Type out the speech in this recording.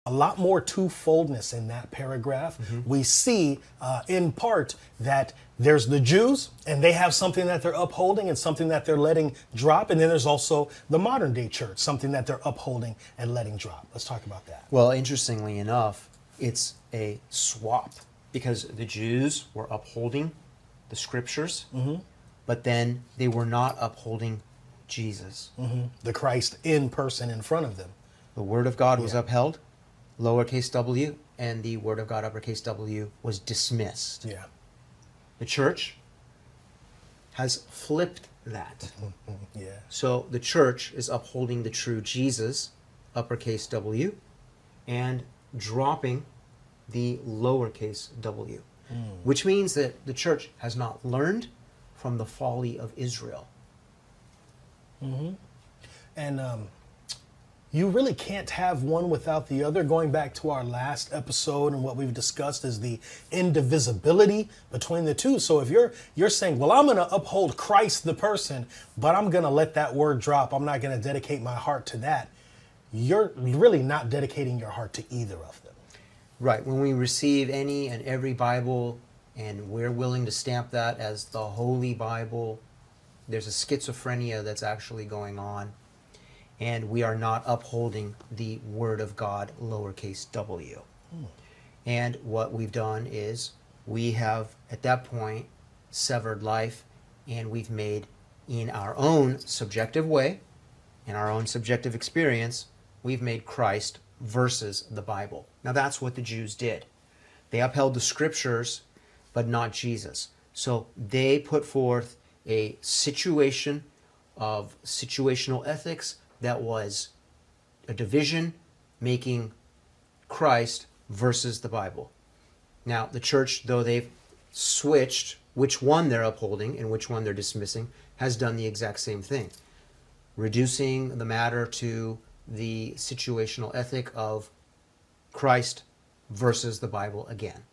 A lot more twofoldness in that paragraph. We see in part that there's the Jews and they have something that they're upholding and something that they're letting drop. And then there's also the modern day church, something that they're upholding and letting drop. Let's talk about that. Well, interestingly enough, it's a swap because the Jews were upholding the scriptures, but then they were not upholding Jesus. The Christ in person in front of them. The Word of God was upheld, lowercase w, and the Word of God, uppercase W, was dismissed. Yeah. The church has flipped that. Yeah. So the church is upholding the true Jesus, uppercase W, and dropping the lowercase w, which means that the church has not learned from the folly of Israel. And you really can't have one without the other. Going back to our last episode and what we've discussed is the indivisibility between the two. So if you're saying, well, I'm going to uphold Christ the person, but I'm going to let that word drop, I'm not going to dedicate my heart to that, you're really not dedicating your heart to either of them. Right. When we receive any and every Bible and we're willing to stamp that as the Holy Bible, there's a schizophrenia that's actually going on. And we are not upholding the Word of God, lowercase w. And what we've done is we have, at that point, severed life, and we've made, in our own subjective way, in our own subjective experience, we've made Christ versus the Bible. Now that's what the Jews did. They upheld the Scriptures, but not Jesus. So they put forth a situation of situational ethics that was a division, making Christ versus the Bible. Now, the church, though they've switched which one they're upholding and which one they're dismissing, has done the exact same thing, reducing the matter to the situational ethic of Christ versus the Bible again.